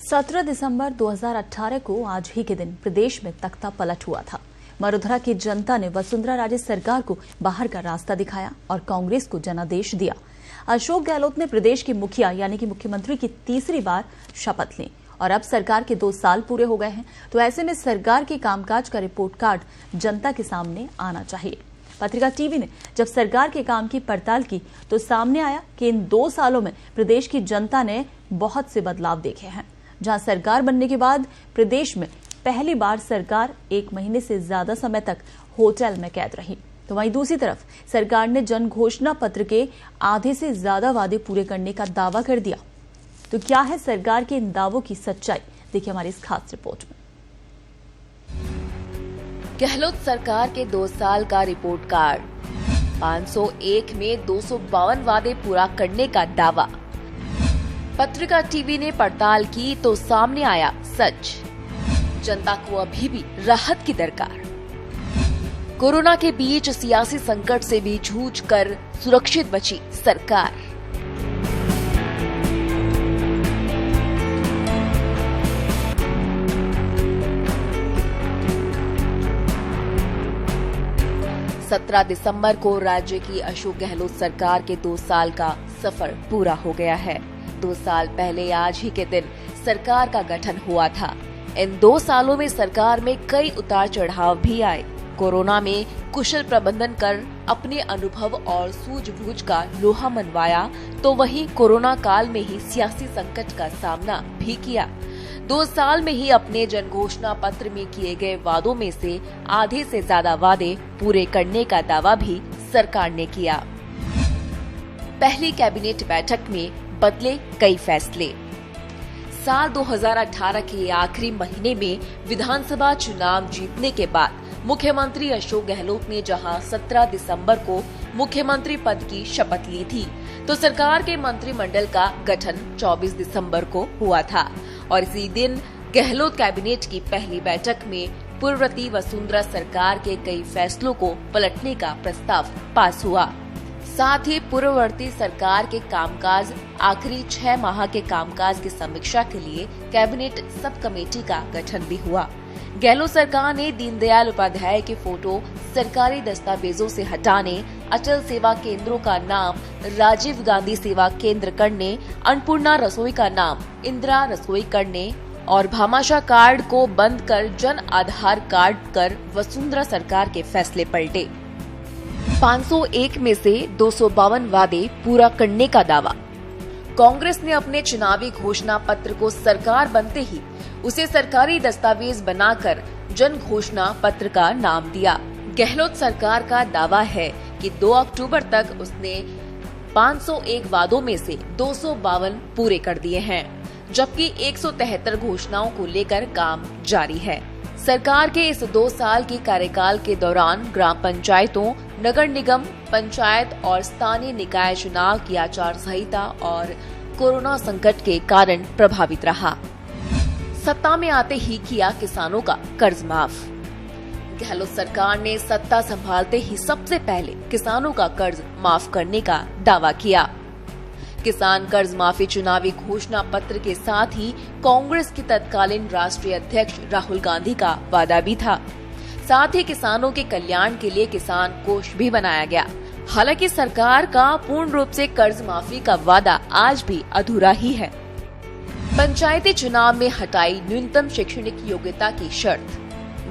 17 दिसंबर 2018 को आज ही के दिन प्रदेश में तख्ता पलट हुआ था। मरुधरा की जनता ने वसुंधरा राजे सरकार को बाहर का रास्ता दिखाया और कांग्रेस को जनादेश दिया। अशोक गहलोत ने प्रदेश के मुखिया यानी कि मुख्यमंत्री की तीसरी बार शपथ ली और अब सरकार के 2 साल पूरे हो गए हैं, तो ऐसे में सरकार के कामकाज का रिपोर्ट कार्ड जनता के सामने आना चाहिए। पत्रिका टीवी ने जब सरकार के काम की पड़ताल की तो सामने आया कि इन 2 सालों में प्रदेश की जनता ने बहुत से बदलाव देखे हैं। जहां सरकार बनने के बाद प्रदेश में पहली बार सरकार 1 महीने से ज्यादा समय तक होटल में कैद रही, तो वहीं दूसरी तरफ सरकार ने जन घोषणा पत्र के आधे से ज्यादा वादे पूरे करने का दावा कर दिया। तो क्या है सरकार के इन दावों की सच्चाई, देखिए हमारी इस खास रिपोर्ट में। गहलोत सरकार के 2 साल का रिपोर्ट कार्ड, 501 में 252 वादे पूरा करने का दावा। पत्रिका टीवी ने पड़ताल की तो सामने आया सच। जनता को अभी भी राहत की दरकार। कोरोना के बीच सियासी संकट से भी जूझ कर सुरक्षित बची सरकार। सत्रह दिसंबर को राज्य की अशोक गहलोत सरकार के 2 साल का सफर पूरा हो गया है। 2 साल पहले आज ही के दिन सरकार का गठन हुआ था। इन 2 सालों में सरकार में कई उतार चढ़ाव भी आए। कोरोना में कुशल प्रबंधन कर अपने अनुभव और सूझबूझ का लोहा मनवाया, तो वहीं कोरोना काल में ही सियासी संकट का सामना भी किया। 2 साल में ही अपने जनघोषणा पत्र में किए गए वादों में से आधे से ज्यादा वादे पूरे करने का दावा भी सरकार ने किया। पहली कैबिनेट बैठक में बदले कई फैसले। साल 2018 के आखिरी महीने में विधानसभा चुनाव जीतने के बाद मुख्यमंत्री अशोक गहलोत ने जहां 17 दिसंबर को मुख्यमंत्री पद की शपथ ली थी, तो सरकार के मंत्रिमंडल का गठन 24 दिसंबर को हुआ था और इसी दिन गहलोत कैबिनेट की पहली बैठक में पूर्ववर्ती वसुंधरा सरकार के कई फैसलों को पलटने का प्रस्ताव पास हुआ। साथ ही पूर्ववर्ती सरकार के कामकाज आखिरी 6 माह के कामकाज की समीक्षा के लिए कैबिनेट सब कमेटी का गठन भी हुआ। गहलोत सरकार ने दीनदयाल उपाध्याय के फोटो सरकारी दस्तावेजों से हटाने, अटल सेवा केंद्रों का नाम राजीव गांधी सेवा केंद्र करने, अन्नपूर्णा रसोई का नाम इंदिरा रसोई करने और भामाशाह कार्ड को बंद कर जन आधार कार्ड कर वसुंधरा सरकार के फैसले पलटे। 501 में से 252 वादे पूरा करने का दावा। कांग्रेस ने अपने चुनावी घोषणा पत्र को सरकार बनते ही उसे सरकारी दस्तावेज बनाकर जन घोषणा पत्र का नाम दिया। गहलोत सरकार का दावा है कि 2 अक्टूबर तक उसने 501 वादों में से 252 पूरे कर दिए हैं, जबकि 173 घोषणाओं को लेकर काम जारी है। सरकार के इस 2 साल के कार्यकाल के दौरान ग्राम पंचायतों, नगर निगम, पंचायत और स्थानीय निकाय चुनाव की आचार संहिता और कोरोना संकट के कारण प्रभावित रहा। सत्ता में आते ही किया किसानों का कर्ज माफ। गहलोत सरकार ने सत्ता संभालते ही सबसे पहले किसानों का कर्ज माफ करने का दावा किया। किसान कर्ज माफी चुनावी घोषणा पत्र के साथ ही कांग्रेस के तत्कालीन राष्ट्रीय अध्यक्ष राहुल गांधी का वादा भी था। साथ ही किसानों के कल्याण के लिए किसान कोष भी बनाया गया। हालांकि सरकार का पूर्ण रूप से कर्ज माफी का वादा आज भी अधूरा ही है। पंचायती चुनाव में हटाई न्यूनतम शैक्षणिक योग्यता की शर्त।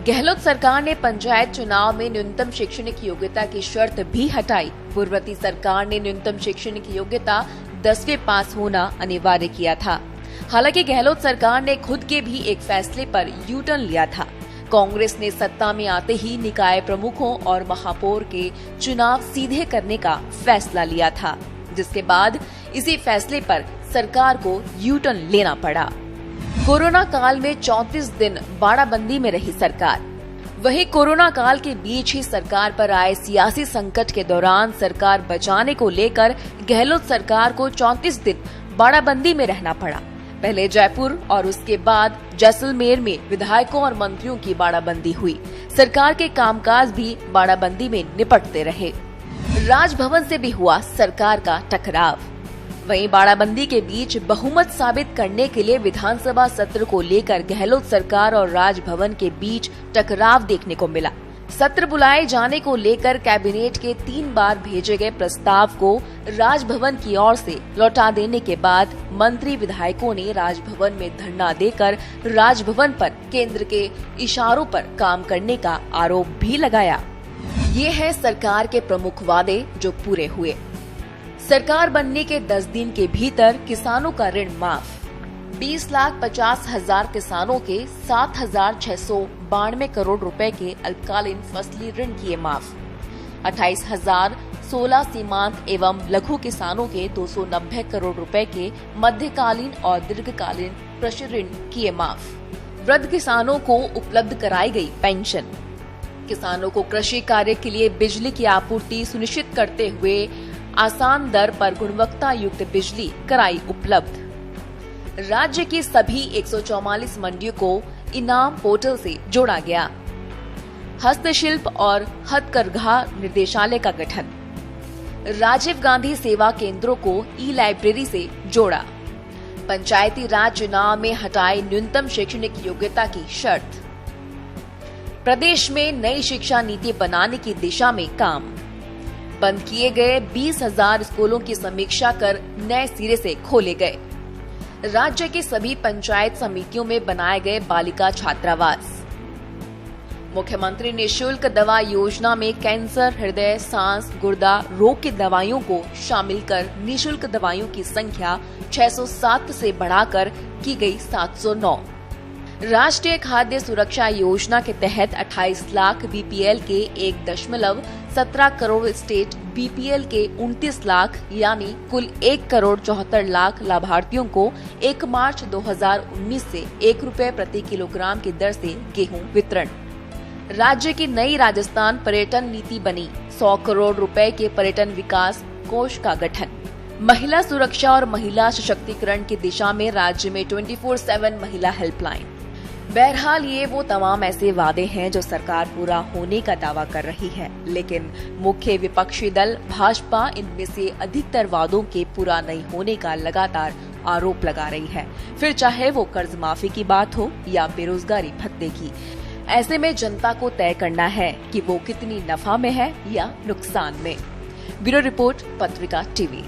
गहलोत सरकार ने पंचायत चुनाव में न्यूनतम शैक्षणिक योग्यता की शर्त भी हटाई। पूर्ववर्ती सरकार ने न्यूनतम शैक्षणिक योग्यता 10वीं पास होना अनिवार्य किया था। हालांकि गहलोत सरकार ने खुद के भी एक फैसले पर यू टर्न लिया था। कांग्रेस ने सत्ता में आते ही निकाय प्रमुखों और महापौर के चुनाव सीधे करने का फैसला लिया था, जिसके बाद इसी फैसले पर सरकार को यू टर्न लेना पड़ा। कोरोना काल में 34 दिन बाड़ाबंदी में रही सरकार। वहीं कोरोना काल के बीच ही सरकार पर आए सियासी संकट के दौरान सरकार बचाने को लेकर गहलोत सरकार को 34 दिन बाड़ाबंदी में रहना पड़ा। पहले जयपुर और उसके बाद जैसलमेर में विधायकों और मंत्रियों की बाड़ाबंदी हुई। सरकार के कामकाज भी बाड़ाबंदी में निपटते रहे। राजभवन से भी हुआ सरकार का टकराव। वहीं बाड़ाबंदी के बीच बहुमत साबित करने के लिए विधानसभा सत्र को लेकर गहलोत सरकार और राजभवन के बीच टकराव देखने को मिला। सत्र बुलाए जाने को लेकर कैबिनेट के 3 बार भेजे गए प्रस्ताव को राजभवन की ओर से लौटा देने के बाद मंत्री विधायकों ने राजभवन में धरना देकर राजभवन पर केंद्र के इशारों पर काम करने का आरोप भी लगाया। ये है सरकार के प्रमुख वादे जो पूरे हुए। सरकार बनने के 10 दिन के भीतर किसानों का ऋण माफ। 20,50,000 किसानों के 7,692 करोड़ रुपए के अल्पकालीन फसली ऋण किए माफ। 28,016 सीमांत एवं लघु किसानों के 290 करोड़ रुपए के मध्यकालीन और दीर्घकालीन कृषि ऋण किए माफ। वृद्ध किसानों को उपलब्ध कराई गई पेंशन। किसानों को कृषि कार्य के लिए बिजली की आपूर्ति सुनिश्चित करते हुए आसान दर पर गुणवत्ता युक्त बिजली कराई उपलब्ध। राज्य की सभी 144 मंडियों को इनाम पोर्टल से जोड़ा गया। हस्तशिल्प और हथकरघा निर्देशालय का गठन। राजीव गांधी सेवा केंद्रों को ई-लाइब्रेरी से जोड़ा। पंचायती राज चुनाव में हटाई न्यूनतम शैक्षणिक योग्यता की शर्त। प्रदेश में नई शिक्षा नीति बनाने की दिशा में काम। बंद किए गए 20,000 स्कूलों की समीक्षा कर नए सिरे से खोले गए। राज्य के सभी पंचायत समितियों में बनाए गए बालिका छात्रावास। मुख्यमंत्री निःशुल्क दवा योजना में कैंसर, हृदय, सांस, गुर्दा रोग की दवाइयों को शामिल कर निःशुल्क दवाइयों की संख्या 607 से बढ़ाकर की गई 709। राष्ट्रीय खाद्य सुरक्षा योजना के तहत 28 लाख बीपीएल के 1.17 करोड़ स्टेट बीपीएल के 29 लाख यानी कुल 1,74,00,000 लाभार्थियों को 1 मार्च 2019 से 1 रुपए प्रति किलोग्राम की दर से गेहूं वितरण। राज्य की नई राजस्थान पर्यटन नीति बनी। 100 करोड़ रुपए के पर्यटन विकास कोष का गठन। महिला सुरक्षा और महिला सशक्तिकरण की दिशा में राज्य में 24/7 महिला हेल्पलाइन। बहरहाल ये वो तमाम ऐसे वादे हैं जो सरकार पूरा होने का दावा कर रही है, लेकिन मुख्य विपक्षी दल भाजपा इनमें से अधिकतर वादों के पूरा नहीं होने का लगातार आरोप लगा रही है, फिर चाहे वो कर्ज माफी की बात हो या बेरोजगारी भत्ते की। ऐसे में जनता को तय करना है कि वो कितनी नफा में है या नुकसान में। ब्यूरो रिपोर्ट, पत्रिका टीवी।